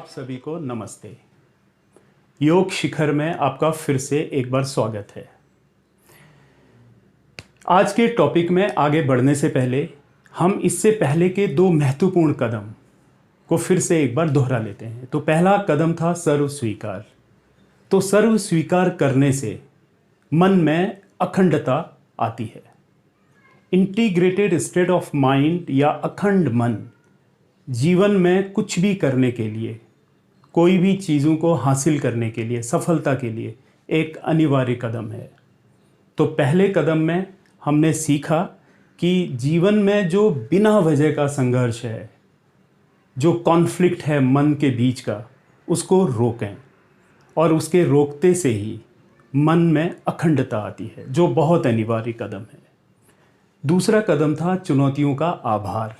सभी को नमस्ते। योग शिखर में आपका फिर से एक बार स्वागत है। आज के टॉपिक में आगे बढ़ने से पहले हम इससे पहले के दो महत्वपूर्ण कदम को फिर से एक बार दोहरा लेते हैं। तो पहला कदम था सर्व स्वीकार। तो सर्व स्वीकार करने से मन में अखंडता आती है। इंटीग्रेटेड स्टेट ऑफ माइंड या अखंड मन जीवन में कुछ भी करने के लिए, कोई भी चीज़ों को हासिल करने के लिए, सफलता के लिए एक अनिवार्य कदम है। तो पहले कदम में हमने सीखा कि जीवन में जो बिना वजह का संघर्ष है, जो कॉन्फ्लिक्ट है मन के बीच का, उसको रोकें और उसके रोकते से ही मन में अखंडता आती है, जो बहुत अनिवार्य कदम है। दूसरा कदम था चुनौतियों का आभार।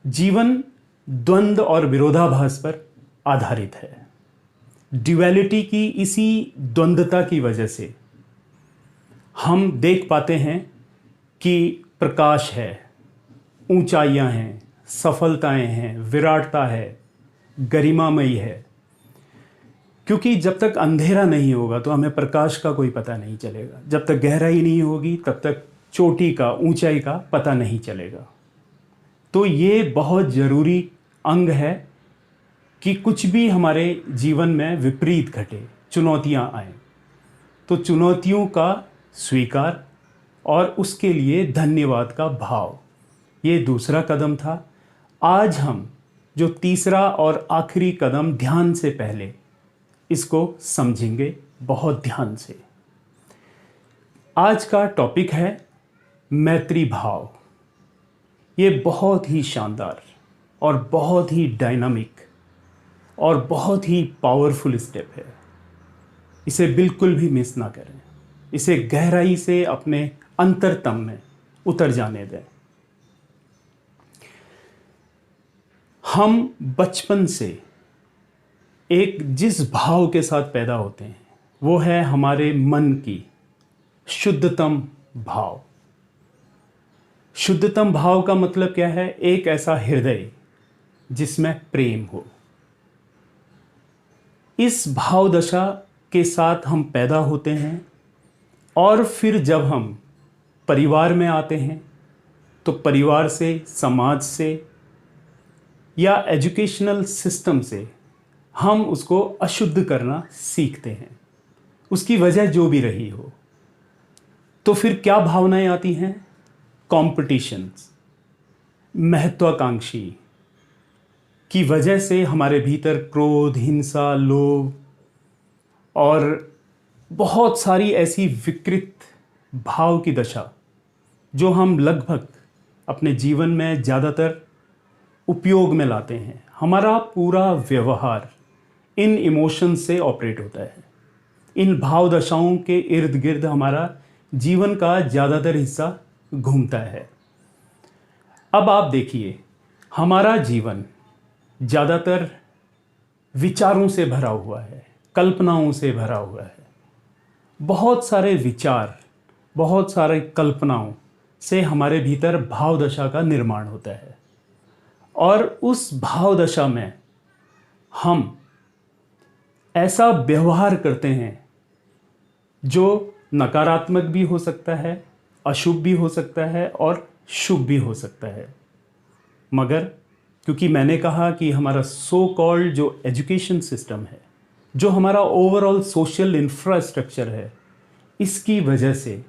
जीवन द्वंद्व और विरोधाभास पर आधारित है। ड्युअलिटी की इसी द्वंद्वता की वजह से हम देख पाते हैं कि प्रकाश है, ऊंचाइयां हैं, सफलताएं हैं, विराटता है, गरिमामयी है। क्योंकि जब तक अंधेरा नहीं होगा तो हमें प्रकाश का कोई पता नहीं चलेगा। जब तक गहराई नहीं होगी तब तक चोटी का, ऊंचाई का पता नहीं चलेगा। तो ये बहुत ज़रूरी अंग है कि कुछ भी हमारे जीवन में विपरीत घटे, चुनौतियां आए, तो चुनौतियों का स्वीकार और उसके लिए धन्यवाद का भाव, ये दूसरा कदम था। आज हम जो तीसरा और आखिरी कदम ध्यान से पहले इसको समझेंगे बहुत ध्यान से। आज का टॉपिक है मैत्री भाव। ये बहुत ही शानदार और बहुत ही डायनामिक और बहुत ही पावरफुल स्टेप है। इसे बिल्कुल भी मिस ना करें। इसे गहराई से अपने अंतरतम में उतर जाने दें। हम बचपन से एक जिस भाव के साथ पैदा होते हैं वो है हमारे मन की शुद्धतम भाव। शुद्धतम भाव का मतलब क्या है? एक ऐसा हृदय जिसमें प्रेम हो। इस भाव दशा के साथ हम पैदा होते हैं और फिर जब हम परिवार में आते हैं तो परिवार से, समाज से या एजुकेशनल सिस्टम से हम उसको अशुद्ध करना सीखते हैं, उसकी वजह जो भी रही हो। तो फिर क्या भावनाएं आती हैं? कॉम्पिटिशन्स, महत्वाकांक्षी की वजह से हमारे भीतर क्रोध, हिंसा, लोभ और बहुत सारी ऐसी विकृत भाव की दशा जो हम लगभग अपने जीवन में ज़्यादातर उपयोग में लाते हैं। हमारा पूरा व्यवहार इन इमोशंस से ऑपरेट होता है। इन भाव दशाओं के इर्द गिर्द हमारा जीवन का ज़्यादातर हिस्सा घूमता है। अब आप देखिए, हमारा जीवन ज़्यादातर विचारों से भरा हुआ है, कल्पनाओं से भरा हुआ है। बहुत सारे विचार, बहुत सारे कल्पनाओं से हमारे भीतर भाव दशा का निर्माण होता है और उस भाव दशा में हम ऐसा व्यवहार करते हैं जो नकारात्मक भी हो सकता है, अशुभ भी हो सकता है और शुभ भी हो सकता है। मगर क्योंकि मैंने कहा कि हमारा सो कॉल्ड जो एजुकेशन सिस्टम है, जो हमारा ओवरऑल सोशल इंफ्रास्ट्रक्चर है, इसकी वजह से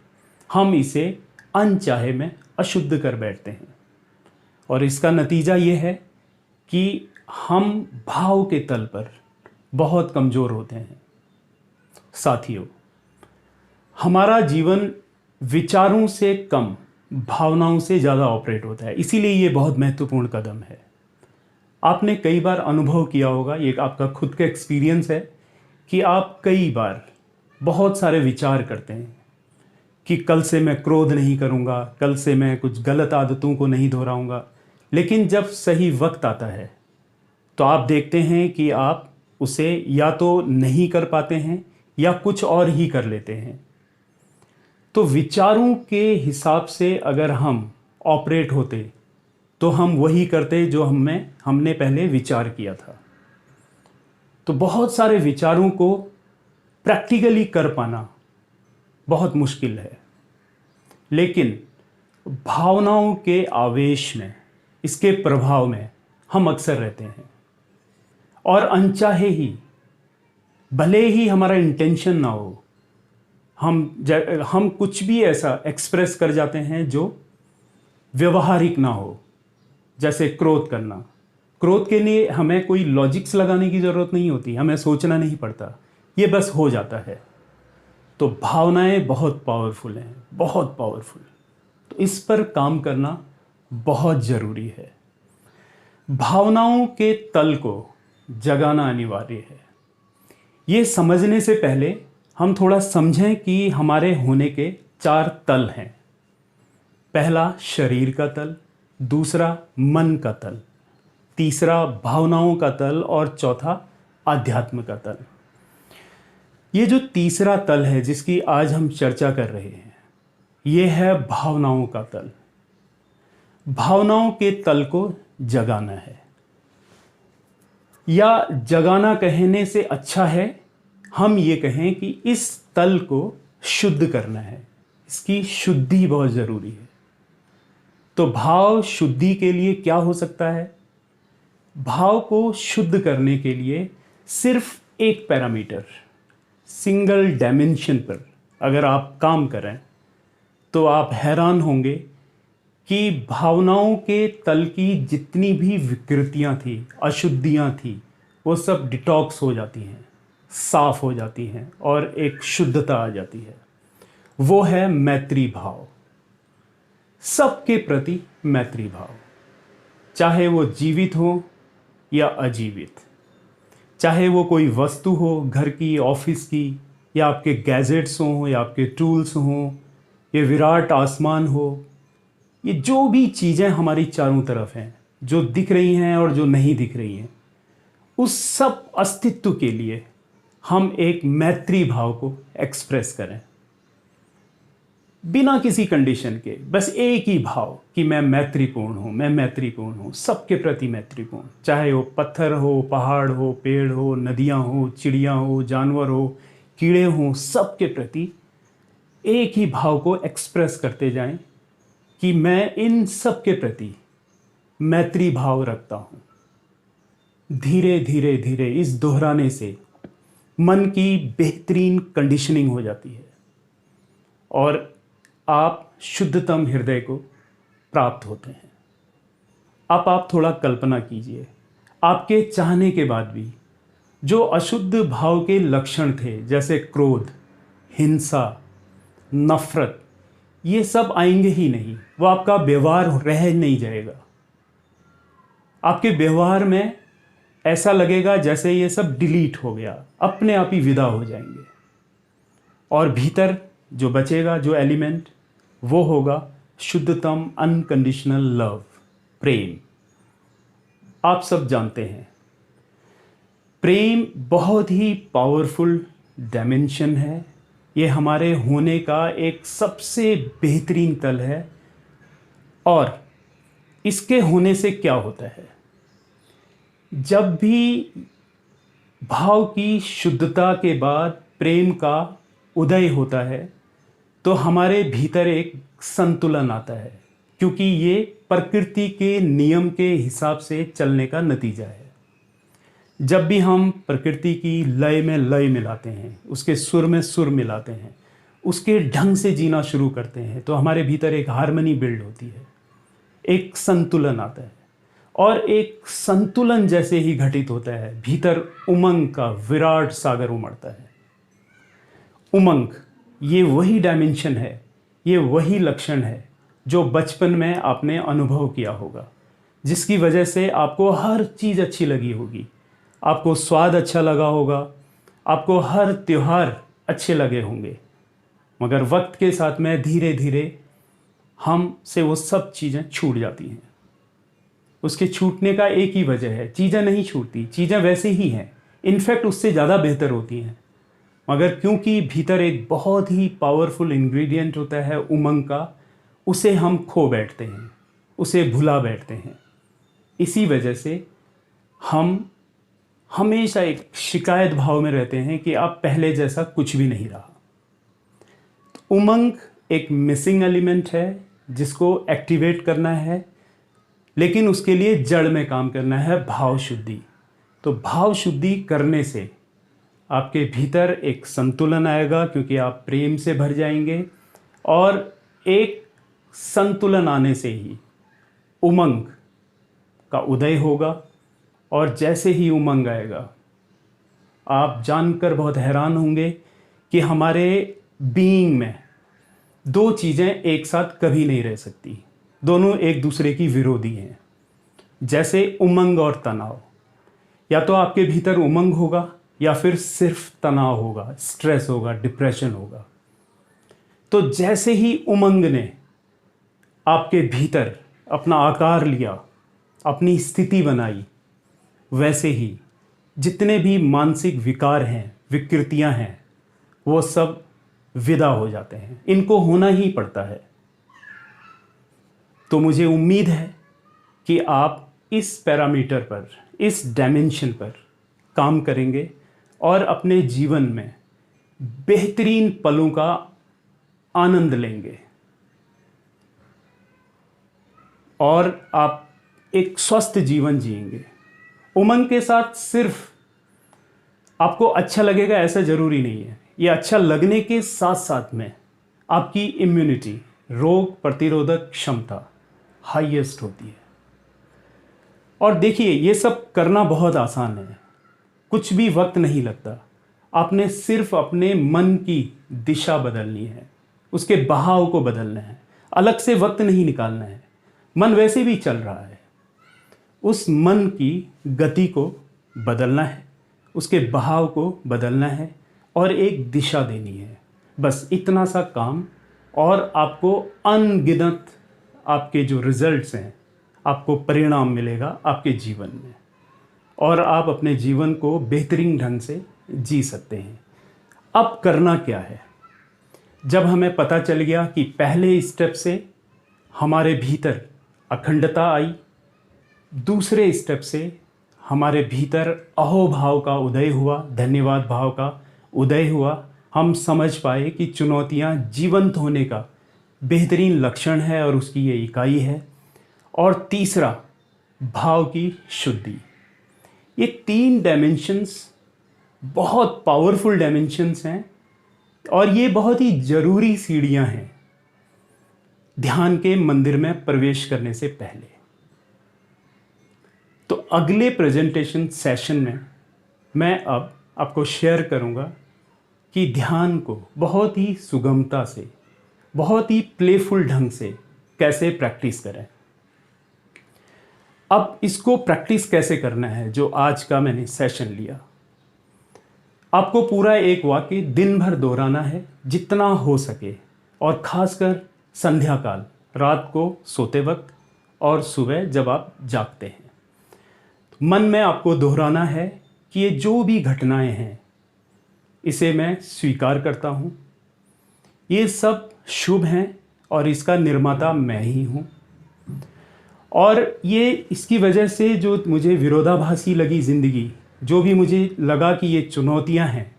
हम इसे अनचाहे में अशुद्ध कर बैठते हैं और इसका नतीजा ये है कि हम भाव के तल पर बहुत कमज़ोर होते हैं। साथियों, हमारा जीवन विचारों से कम भावनाओं से ज़्यादा ऑपरेट होता है, इसीलिए ये बहुत महत्वपूर्ण कदम है। आपने कई बार अनुभव किया होगा, ये आपका खुद का एक्सपीरियंस है कि आप कई बार बहुत सारे विचार करते हैं कि कल से मैं क्रोध नहीं करूँगा, कल से मैं कुछ गलत आदतों को नहीं दोहराऊँगा। लेकिन जब सही वक्त आता है तो आप देखते हैं कि आप उसे या तो नहीं कर पाते हैं या कुछ और ही कर लेते हैं। तो विचारों के हिसाब से अगर हम ऑपरेट होते तो हम वही करते जो हमने पहले विचार किया था। तो बहुत सारे विचारों को प्रैक्टिकली कर पाना बहुत मुश्किल है। लेकिन भावनाओं के आवेश में, इसके प्रभाव में हम अक्सर रहते हैं, और अनचाहे ही, भले ही हमारा इंटेंशन ना हो, हम कुछ भी ऐसा एक्सप्रेस कर जाते हैं जो व्यवहारिक ना हो। जैसे क्रोध करना, क्रोध के लिए हमें कोई लॉजिक्स लगाने की ज़रूरत नहीं होती, हमें सोचना नहीं पड़ता, ये बस हो जाता है। तो भावनाएं बहुत पावरफुल हैं, बहुत पावरफुल। तो इस पर काम करना बहुत ज़रूरी है। भावनाओं के तल को जगाना अनिवार्य है। ये समझने से पहले हम थोड़ा समझें कि हमारे होने के 4 तल हैं। पहला शरीर का तल, दूसरा मन का तल, तीसरा भावनाओं का तल और चौथा आध्यात्म का तल। ये जो तीसरा तल है जिसकी आज हम चर्चा कर रहे हैं, ये है भावनाओं का तल। भावनाओं के तल को जगाना है, या जगाना कहने से अच्छा है हम ये कहें कि इस तल को शुद्ध करना है। इसकी शुद्धि बहुत ज़रूरी है। तो भाव शुद्धि के लिए क्या हो सकता है? भाव को शुद्ध करने के लिए सिर्फ एक पैरामीटर, सिंगल डायमेंशन पर अगर आप काम करें तो आप हैरान होंगे कि भावनाओं के तल की जितनी भी विकृतियां थी, अशुद्धियां थी, वो सब डिटॉक्स हो जाती हैं, साफ हो जाती हैं और एक शुद्धता आ जाती है। वो है मैत्री भाव। सबके प्रति मैत्री भाव, चाहे वो जीवित हो या अजीवित, चाहे वो कोई वस्तु हो, घर की, ऑफिस की, या आपके गैजेट्स हों, या आपके टूल्स हों, ये विराट आसमान हो, ये जो भी चीज़ें हमारी चारों तरफ हैं, जो दिख रही हैं और जो नहीं दिख रही हैं, उस सब अस्तित्व के लिए हम एक मैत्री भाव को एक्सप्रेस करें, बिना किसी कंडीशन के। बस एक ही भाव कि मैं मैत्रीपूर्ण हूँ, मैं मैत्रीपूर्ण हूँ, सबके प्रति मैत्रीपूर्ण। चाहे वो पत्थर हो, पहाड़ हो, पेड़ हो, नदियाँ हो, चिड़िया हो, जानवर हो, कीड़े हों, सबके प्रति एक ही भाव को एक्सप्रेस करते जाएं कि मैं इन सब के प्रति मैत्री भाव रखता हूँ। धीरे धीरे धीरे इस दोहराने से मन की बेहतरीन कंडीशनिंग हो जाती है और आप शुद्धतम हृदय को प्राप्त होते हैं। अब आप थोड़ा कल्पना कीजिए, आपके चाहने के बाद भी जो अशुद्ध भाव के लक्षण थे, जैसे क्रोध, हिंसा, नफरत, ये सब आएंगे ही नहीं। वो आपका व्यवहार रह नहीं जाएगा। आपके व्यवहार में ऐसा लगेगा जैसे ये सब डिलीट हो गया, अपने आप ही विदा हो जाएंगे। और भीतर जो बचेगा, जो एलिमेंट, वो होगा शुद्धतम अनकंडीशनल लव, प्रेम। आप सब जानते हैं प्रेम बहुत ही पावरफुल डायमेंशन है। ये हमारे होने का एक सबसे बेहतरीन तल है। और इसके होने से क्या होता है? जब भी भाव की शुद्धता के बाद प्रेम का उदय होता है तो हमारे भीतर एक संतुलन आता है, क्योंकि ये प्रकृति के नियम के हिसाब से चलने का नतीजा है। जब भी हम प्रकृति की लय में लय मिलाते हैं, उसके सुर में सुर मिलाते हैं, उसके ढंग से जीना शुरू करते हैं, तो हमारे भीतर एक हार्मनी बिल्ड होती है, एक संतुलन आता है। और एक संतुलन जैसे ही घटित होता है, भीतर उमंग का विराट सागर उमड़ता है। उमंग, ये वही डायमेंशन है, ये वही लक्षण है जो बचपन में आपने अनुभव किया होगा, जिसकी वजह से आपको हर चीज़ अच्छी लगी होगी, आपको स्वाद अच्छा लगा होगा, आपको हर त्यौहार अच्छे लगे होंगे। मगर वक्त के साथ में धीरे धीरे हम से वो सब चीज़ें छूट जाती हैं। उसके छूटने का एक ही वजह है, चीज़ें नहीं छूटती, चीज़ें वैसे ही हैं, इनफैक्ट उससे ज़्यादा बेहतर होती हैं। मगर क्योंकि भीतर एक बहुत ही पावरफुल इंग्रेडिएंट होता है उमंग का, उसे हम खो बैठते हैं, उसे भुला बैठते हैं। इसी वजह से हम हमेशा एक शिकायत भाव में रहते हैं कि अब पहले जैसा कुछ भी नहीं रहा। तो उमंग एक मिसिंग एलिमेंट है जिसको एक्टिवेट करना है, लेकिन उसके लिए जड़ में काम करना है, भाव शुद्धि। तो भाव शुद्धि करने से आपके भीतर एक संतुलन आएगा, क्योंकि आप प्रेम से भर जाएंगे, और एक संतुलन आने से ही उमंग का उदय होगा। और जैसे ही उमंग आएगा, आप जानकर बहुत हैरान होंगे कि हमारे बीइंग में दो चीज़ें एक साथ कभी नहीं रह सकती, दोनों एक दूसरे की विरोधी हैं। जैसे उमंग और तनाव, या तो आपके भीतर उमंग होगा या फिर सिर्फ तनाव होगा, स्ट्रेस होगा, डिप्रेशन होगा। तो जैसे ही उमंग ने आपके भीतर अपना आकार लिया, अपनी स्थिति बनाई, वैसे ही जितने भी मानसिक विकार हैं, विकृतियां हैं, वो सब विदा हो जाते हैं। इनको होना ही पड़ता है। तो मुझे उम्मीद है कि आप इस पैरामीटर पर, इस डायमेंशन पर काम करेंगे और अपने जीवन में बेहतरीन पलों का आनंद लेंगे, और आप एक स्वस्थ जीवन जिएंगे। उमंग के साथ सिर्फ आपको अच्छा लगेगा ऐसा ज़रूरी नहीं है। ये अच्छा लगने के साथ साथ में आपकी इम्यूनिटी, रोग प्रतिरोधक क्षमता हाईएस्ट होती है। और देखिए, ये सब करना बहुत आसान है, कुछ भी वक्त नहीं लगता। आपने सिर्फ अपने मन की दिशा बदलनी है, उसके बहाव को बदलना है, अलग से वक्त नहीं निकालना है। मन वैसे भी चल रहा है, उस मन की गति को बदलना है, उसके बहाव को बदलना है और एक दिशा देनी है। बस इतना सा काम, और आपको अनगिनत आपके जो रिजल्ट्स हैं, आपको परिणाम मिलेगा आपके जीवन में, और आप अपने जीवन को बेहतरीन ढंग से जी सकते हैं। अब करना क्या है? जब हमें पता चल गया कि पहले स्टेप से हमारे भीतर अखंडता आई, दूसरे स्टेप से हमारे भीतर अहोभाव का उदय हुआ, धन्यवाद भाव का उदय हुआ, हम समझ पाए कि चुनौतियां जीवंत होने का बेहतरीन लक्षण है और उसकी ये इकाई है। और तीसरा, भाव की शुद्धि। ये 3 डायमेंशंस बहुत पावरफुल डायमेंशंस हैं, और ये बहुत ही ज़रूरी सीढ़ियां हैं ध्यान के मंदिर में प्रवेश करने से पहले। तो अगले प्रेजेंटेशन सेशन में मैं अब आपको शेयर करूंगा कि ध्यान को बहुत ही सुगमता से, बहुत ही प्लेफुल ढंग से कैसे प्रैक्टिस करें। अब इसको प्रैक्टिस कैसे करना है, जो आज का मैंने सेशन लिया, आपको पूरा एक वाक्य दिन भर दोहराना है जितना हो सके, और ख़ासकर संध्या काल, रात को सोते वक्त और सुबह जब आप जागते हैं। मन में आपको दोहराना है कि ये जो भी घटनाएं हैं, इसे मैं स्वीकार करता हूँ, ये सब शुभ हैं और इसका निर्माता मैं ही हूँ। और ये इसकी वजह से जो मुझे विरोधाभासी लगी ज़िंदगी, जो भी मुझे लगा कि ये चुनौतियाँ हैं,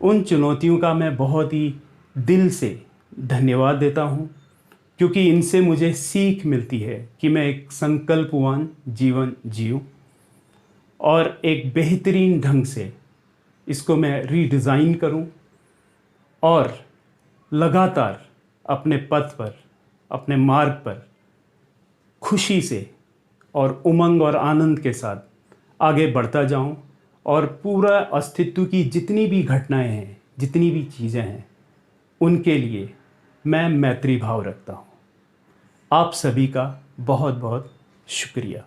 उन चुनौतियों का मैं बहुत ही दिल से धन्यवाद देता हूँ, क्योंकि इनसे मुझे सीख मिलती है कि मैं एक संकल्पवान जीवन जीऊँ और एक बेहतरीन ढंग से इसको मैं रीडिज़ाइन करूं, और लगातार अपने पथ पर, अपने मार्ग पर खुशी से और उमंग और आनंद के साथ आगे बढ़ता जाऊं, और पूरा अस्तित्व की जितनी भी घटनाएं हैं, जितनी भी चीज़ें हैं, उनके लिए मैं मैत्री भाव रखता हूं। आप सभी का बहुत बहुत शुक्रिया।